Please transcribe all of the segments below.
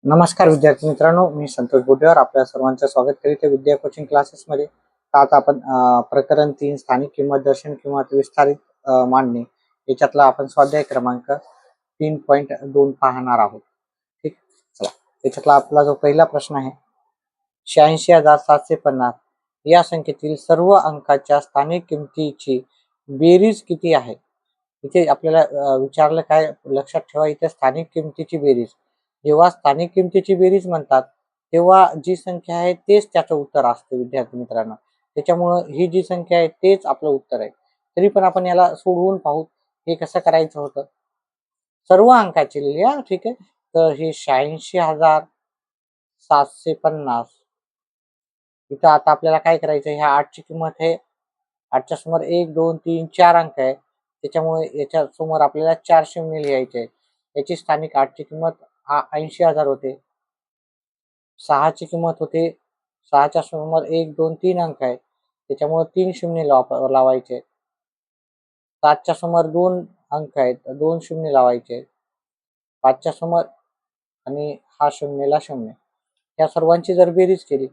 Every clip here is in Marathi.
नमस्कार विद्यार्थी मित्रांनो, मी संतोष बोटेवर आपल्या सर्वांचं स्वागत करीत आहे विद्या कोचिंग क्लासेसमध्ये. तर आता आपण प्रकरण 3 स्थानिक किंमत दर्शन किंमत विस्तारित मांडणी याच्यातला आपण स्वाध्याय क्रमांक 3.2 पाहणार आहोत. ठीक, चला याच्यातला आपला जो पहिला प्रश्न आहे, 86,750 या संख्येतील सर्व अंकाच्या स्थानिक किमतीची बेरीज किती आहे. इथे आपल्याला विचारलं काय, लक्षात ठेवा, इथे स्थानिक किमतीची बेरीज. जेव्हा स्थानिक किमतीची बेरीज म्हणतात तेव्हा जी संख्या आहे तेच त्याचं उत्तर असते विद्यार्थी मित्रांनो. त्याच्यामुळं ही जी संख्या आहे तेच आपलं उत्तर आहे. तरी पण आपण याला सोडवून पाहू. हे कसं करायचं होतं, सर्व अंकाची लिहिली. ठीक आहे, तर हे 86,750 इथं आता आपल्याला काय करायचं, ह्या 8ची किंमत आहे, 8च्या समोर 1 2 3 4 अंक आहे, त्याच्यामुळे याच्या समोर आपल्याला 4 शून्य लिहायचे आहे. याची स्थानिक 8ची किंमत 80,000 होते. 6ची किंमत होते, 6च्या समोर 1 2 3 अंक आहे, त्याच्यामुळे 3 शून्य लावायचे. 7च्या समोर 2 अंक आहेत, 2 शून्य लावायचे. 5च्या समोर आणि हा शून्यला शून्य. या सर्वांची जर बेरीज केली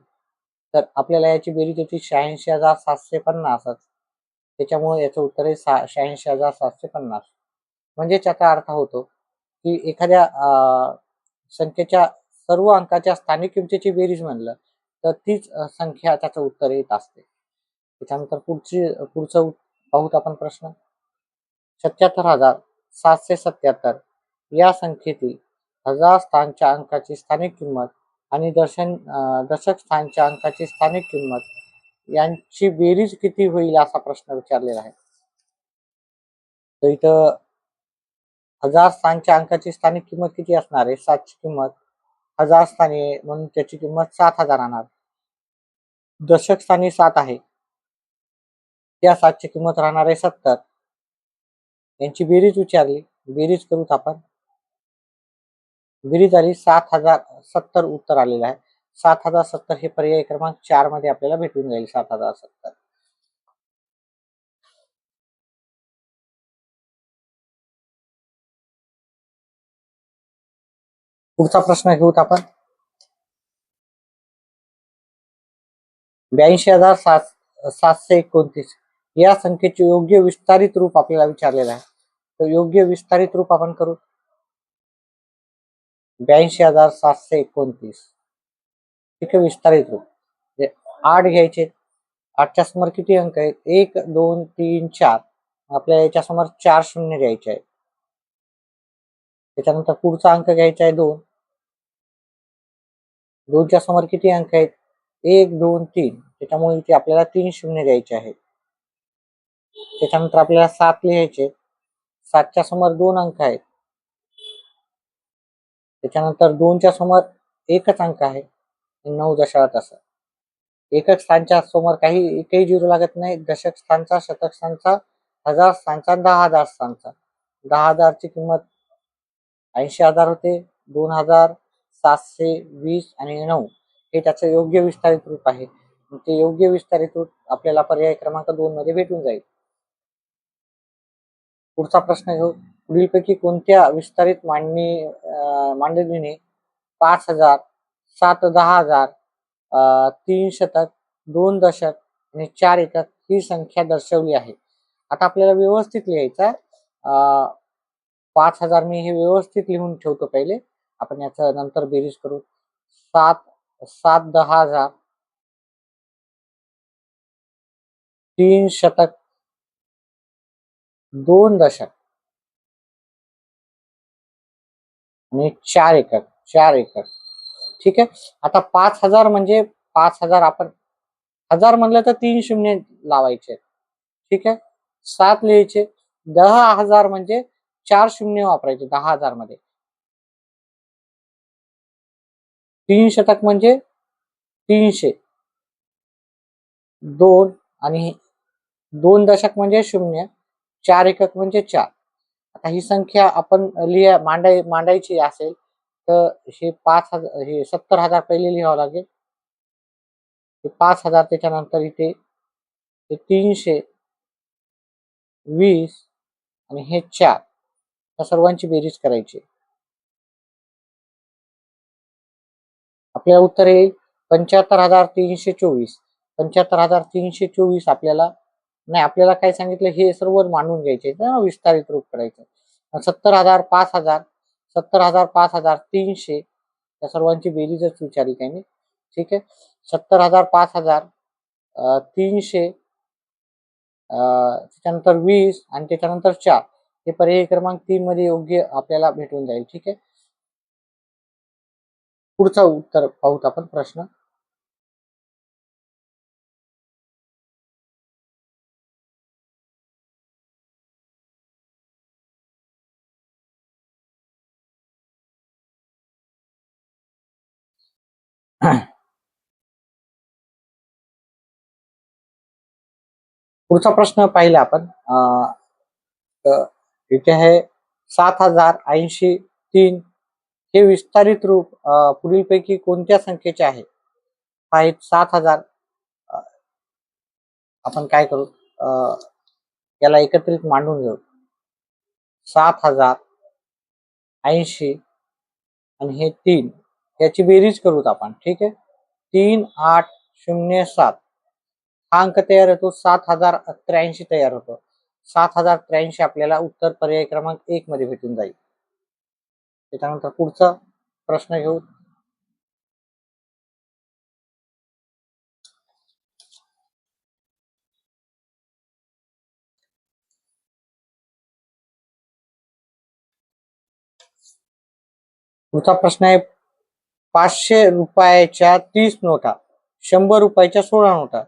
तर आपल्याला याची बेरीज येते 86,750. त्याच्यामुळे याचं उत्तर आहे 86,750. म्हणजेच याचा अर्थ होतो की एखाद्या संख्येच्या सर्व अंकाच्या स्थानिक किमतीची बेरीज म्हणलं तर तीच संख्या त्याचं उत्तर येत असते. त्याच्यानंतर पुढचं पाहूत आपण प्रश्न. 77,777 या संख्येतील 1000 स्थानच्या अंकाची स्थानिक किंमत आणि दशक स्थानच्या अंकाची स्थानिक किंमत यांची बेरीज किती होईल असा प्रश्न विचारलेला आहे. तर इथं 1000 स्थानच्या अंकाची स्थानिक किंमत किती असणार आहे, 7ची किंमत 1000 स्थानी आहे म्हणून त्याची किंमत 7,000 राहणार. दशक स्थानी 7 आहे, त्या 7ची किंमत राहणार आहे 70. यांची बेरीज विचारली, बेरीज करूत आपण. बेरीज आली 7,070 उत्तर आलेलं आहे. 7,070 हे पर्याय क्रमांक 4 मध्ये आपल्याला भेटून जाईल. 7,070. पुढचा प्रश्न घेऊत आपण. 82,729 या संख्येचे योग्य विस्तारित रूप आपल्याला विचारलेलं आहे. तर योग्य विस्तारित रूप आपण करू. 82,729 ठीक आहे, विस्तारित रूप 8 घ्यायचे. 8च्या समोर किती अंक आहेत, 1 2 3 4. आपल्याला याच्या समोर 4 शून्य घ्यायचे आहे. त्याच्यानंतर पुढचा अंक घ्यायचा आहे 2. 2च्या समोर किती अंक आहेत, 1 2 3. त्याच्यामुळे इथे आपल्याला 3 शून्य द्यायचे आहेत. त्याच्यानंतर आपल्याला 7 लिहायचे. 7च्या समोर 2 अंक आहेत. त्याच्यानंतर 2च्या समोर एकच अंक आहे, 9 दशांश असं. एकक स्थानच्या समोर एकही झिरो लागत नाही. दशक स्थानचा, शतक स्थानचा, 1000 स्थानचा, 10,000 स्थानचा. 10,000ची किंमत 80,000 होते. 2,720 आणि 9 हे त्याचं योग्य विस्तारित रूप आहे. ते योग्य विस्तारित रूप आपल्याला पर्याय क्रमांक 2 मध्ये भेटून जाईल. पुढचा प्रश्न घेऊ. पुढीलपैकी कोणत्या विस्तारित मांडणीने 5,000, 7 10,000, 3 शतक, 2 दशक आणि 4 एकक ही संख्या दर्शवली आहे. आता आपल्याला व्यवस्थित लिहायचा. 5,000 मी हे व्यवस्थित लिहून ठेवतो पहिले, आपण याचं नंतर बेरीज करू. 7 10,000, 3 शतक, 2 दशक आणि 4 एकक. 4 एकक ठीक आहे. आता 5,000 म्हणजे 5,000 आपण 1000 म्हणलं तर 3 शून्य लावायचे. ठीक आहे, 7 लिहायचे. 10,000 म्हणजे 4 शून्य वापरायचे 10,000 मध्ये. 3 शतक म्हणजे 300. 2 आणि 2 दशक म्हणजे 0. 4 एकक म्हणजे 4. आता ही संख्या आपण मांडायची असेल तर हे 5,000, हे 70,000 पहिले लिहावं लागेल. 5,000 त्याच्यानंतर इथे 320 आणि हे 4 या सर्वांची बेरीज करायची. आपल्याला उत्तर येईल 75,324. 75,324 आपल्याला नाही, आपल्याला काय सांगितलं हे सर्व मांडून घ्यायचे ना, विस्तारित रूप करायचं. 70,000, 5,000, 70,000, 5,000, 300 या सर्वांची बेरीजच विचारली त्यांनी. ठीक आहे, 70,000, 5,000, 300, त्याच्यानंतर 20 आणि त्याच्यानंतर 4 हे पर्याय क्रमांक 3 मध्ये योग्य आपल्याला भेटून जाईल. ठीक आहे, पुढचा उत्तर पाहूत आपण प्रश्न. पुढचा प्रश्न पाहिला आपण. इथे आहे 7,083 हे विस्तारित रूप पुढीलपैकी कोणत्या संख्येचे आहे? आहेत 7,000. आपण काय करू, याला एकत्रित मांडून घेऊ. 7,080 आणि हे 3 याची बेरीज करूत आपण. ठीक आहे, 3,807 हा अंक तयार होतो, 7,083 तयार होतो. 7,083 आपल्याला उत्तर पर्याय क्रमांक 1 मध्ये भेटून जाईल. त्याच्यानंतर पुढचा प्रश्न घेऊ. पुढचा प्रश्न आहे 500 रुपयाच्या 30 नोटा, 100 रुपयाच्या 16 नोटा,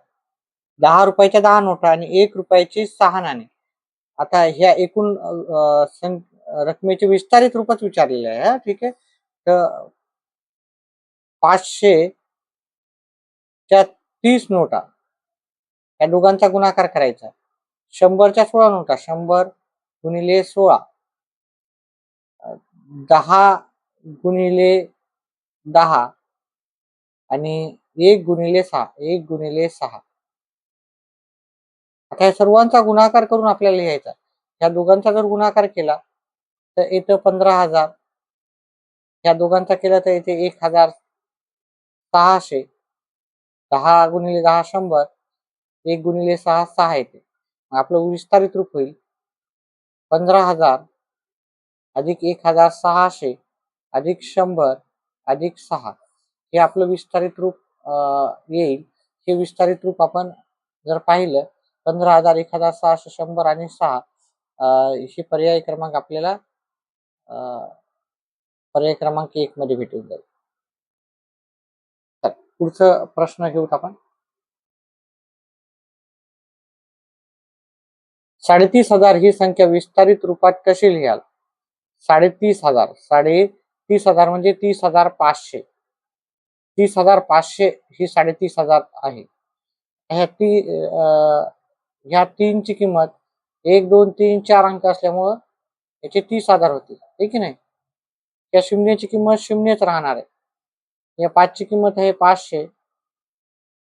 10 रुपयाच्या 10 नोटा आणि 1 रुपयाची 6 नाणी. आता ह्या एकूण रकमेचे विस्तारित रूपच विचारलेले आहे. ठीक आहे, तर 500 च्या 30 नोटा या दोघांचा गुणाकार करायचा. 100च्या 16 नोटा, 100 गुणिले 16, 10 गुणिले 10 आणि 1 गुणिले 6, 1 गुणिले 6. आता या सर्वांचा गुणाकार करून आपल्याला लिहायचा. या दोघांचा जर गुणाकार केला तर येतं 15,000. या दोघांचा केला तर येते 1,600. 10 गुणिले 10 100, 1 गुणिले 6 6 येते. आपलं विस्तारित रूप होईल 15,000 अधिक 1,600 अधिक 100 अधिक 6. हे आपलं विस्तारित रूप येईल. हे विस्तारित रूप आपण जर पाहिलं 15,000, 1,600, 100 आणि 6 हे पर्याय क्रमांक आपल्याला पर्याय क्रमांक 1 मध्ये भेटून जाईल. तर पुढचा प्रश्न घेऊत आपण. 37,000 ही संख्या विस्तारित रूपात कशी लिहाल? 37,000, 37,000 म्हणजे 30,500. 30,500 ही 37,000 आहे. ह्या 3ची किंमत 1, 2, 3, 4 अंक असल्यामुळं याचे 30,000 होतील. आहे की नाही? त्या शून्याची किंमत शून्यच राहणार आहे. या 5ची किंमत आहे 500,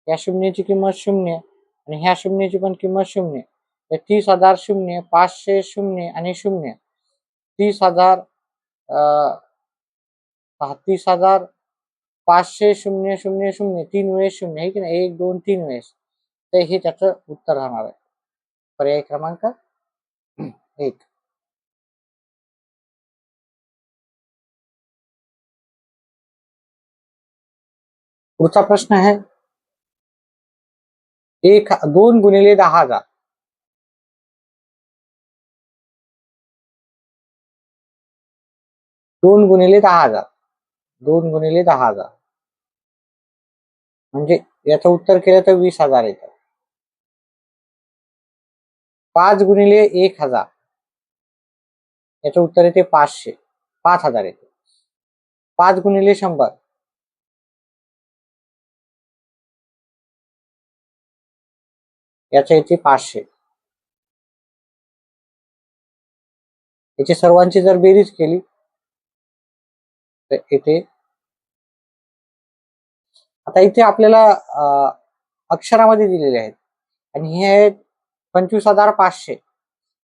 या शून्याची किंमत 0 आणि ह्या शून्याची पण किंमत 0. 30,000 0, 500 0 आणि 0. 30,000 30,500 0 0 0 3 वेळेस 0 आहे की नाही, 1, 2, 3 वेळेस. तर हे त्याचं उत्तर राहणार आहे. पर्याय क्रमांक 1. पुढचा प्रश्न आहे 2 गुणिले 10,000. 2 गुणिले 10,000, 2 गुणिले 10,000 म्हणजे याचं उत्तर केलं तर 20,000 येतं. 5 गुणिले 1,000 याचं उत्तर येते 500, 5,000 येते. 5 गुणिले 100 याच्या येते 500. याची सर्वांची जर बेरीज केली तर येते. आता इथे आपल्याला अक्षरामध्ये दिलेले आहेत आणि हे आहेत 25,500.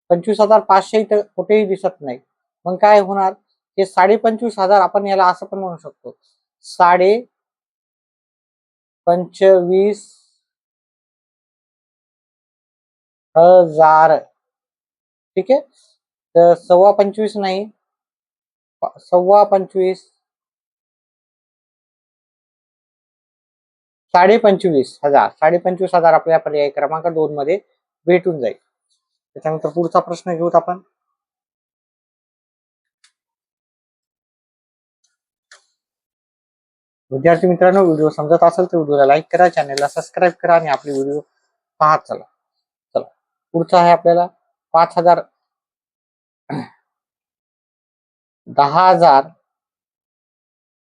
25,500 इथं कुठेही दिसत नाही. मग काय होणार, हे 25,500 आपण याला असं पण म्हणू शकतो. 25,000. ठीक आहे, तर 25.25 नाही, 25.25, 25,500, 25,500 आपल्या पर्याय क्रमांक 2 मध्ये भेटून जाईल. त्याच्यानंतर पुढचा प्रश्न घेऊत आपण. विद्यार्थी मित्रांनो, व्हिडिओ समजत असेल तर व्हिडिओला लाईक करा, चॅनलला सबस्क्राईब करा आणि आपले व्हिडिओ पाहत चला. चला, पुढचा आहे आपल्याला 5,000, 10,000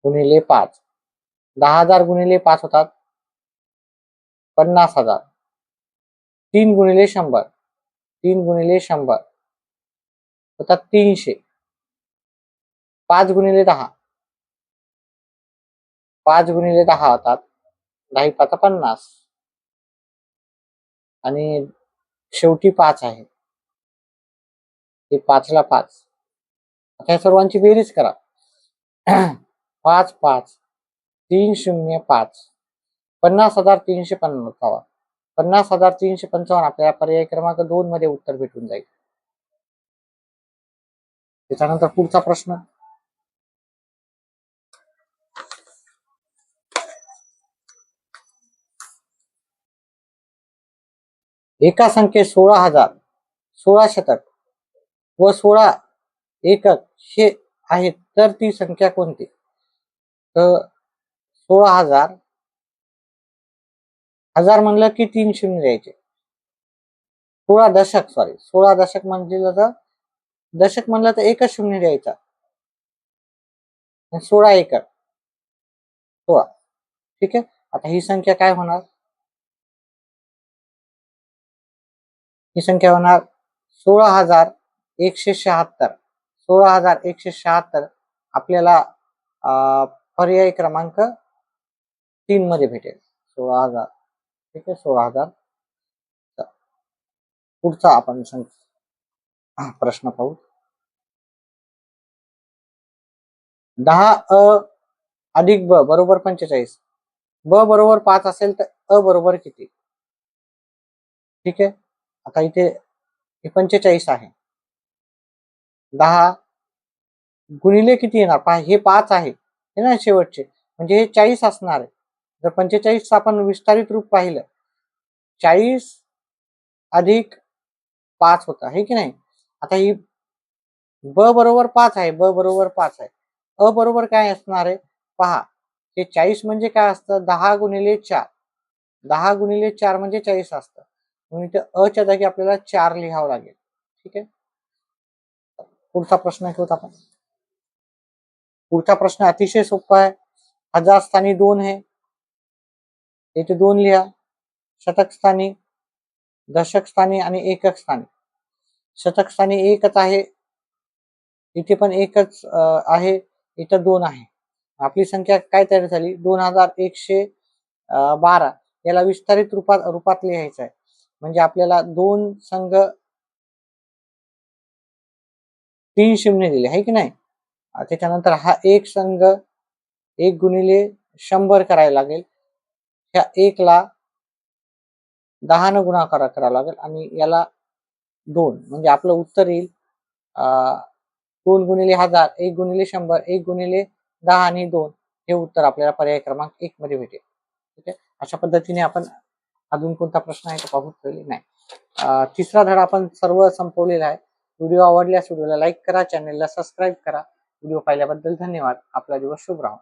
गुणिले 5. 10,000 गुणिले 5 होतात 50,000. 3 गुणिले 100, 3 गुणिले 100 होतात 300. 5 गुणिले 10, 5 गुणिले 10 होतात 10 5 50 आणि शेवटी 5 आहे, हे 5 ला 5. आता या सर्वांची बेरीज करा. 5 5 305, 50,355, 50,355 आपल्याला पर्याय क्रमांक 2 मध्ये उत्तर भेटून जाईल. त्याच्यानंतर पुढचा प्रश्न. एका संख्येत 16,000, 16 शतक व 16 एकक हे आहेत, तर ती संख्या कोणती? तर 16,000, हजार म्हणलं की 3 शून्य द्यायचे. 16 दशक, 16 दशक म्हणलं तर दशक म्हणलं तर एकच शून्य द्यायचा. 16 एकक 16. ठीक आहे, आता ही संख्या काय होणार? ही संख्या होणार 16,176. 16,176 आपल्याला पर्याय क्रमांक 3 मध्ये भेटेल. 16,000. ठीक आहे, 16,000. पुढचा आपण प्रश्न पाहू. 10 अधिक ब बरोबर 45. ब बरोबर 5 असेल तर अ बरोबर किती? ठीक आहे, आता इथे 45 आहे. 10 गुणिले किती येणार? पहा, हे 5 आहे हे ना शेवटचे, म्हणजे हे 40 असणार आहे. जर 45 आपण विस्तारित रूप पाहिलं, 40 अधिक 5 होता, हे की नाही. आता ही ब बरोबर 5 आहे, ब बरोबर 5 आहे. अ बरोबर काय असणार आहे? पहा, हे 40 म्हणजे काय असतं? 10 गुणिले 4. 10 गुणिले 4 म्हणजे 40 असतं, म्हणून इथे अ च्या जागी आपल्याला 4 लिहावं लागेल. ठीक आहे, पुढचा प्रश्न घेऊत आपण. पुढचा प्रश्न अतिशय सोपा आहे. हजार स्थानी 2 आहे, इथे 2 लिहा. शतक स्थानी, दशक स्थानी आणि एकक स्थानी. शतक स्थानी एकच आहे, इथे पण एकच आहे, इथं 2 आहे. आपली संख्या काय तयार झाली? 2,112. याला विस्तारित रूपात लिहायचं आहे, म्हणजे आपल्याला 2 संघ 3 शून्य दिले, आहे की नाही. त्याच्यानंतर हा एक संघ 1 गुणिले 100 करायला लागेल. ह्या 1 ला 10 न गुणाकार करावा लागेल आणि याला 2, म्हणजे आपलं उत्तर येईल 2 गुणिले 1000, 1 गुणिले 100, 1 गुणिले 10 आणि 2. हे उत्तर आपल्याला पर्याय क्रमांक 1 मध्ये भेटेल. ठीक आहे, अशा पद्धतीने आपण अजून कोणता प्रश्न आहे तो पाहू नाही. तिसरा धडा आपण सर्व संपवलेला आहे. व्हिडिओ आवडल्यास व्हिडिओला लाईक करा, चॅनलला सबस्क्राईब करा. व्हिडिओ पाहिल्याबद्दल धन्यवाद. आपला दिवस शुभ राहो.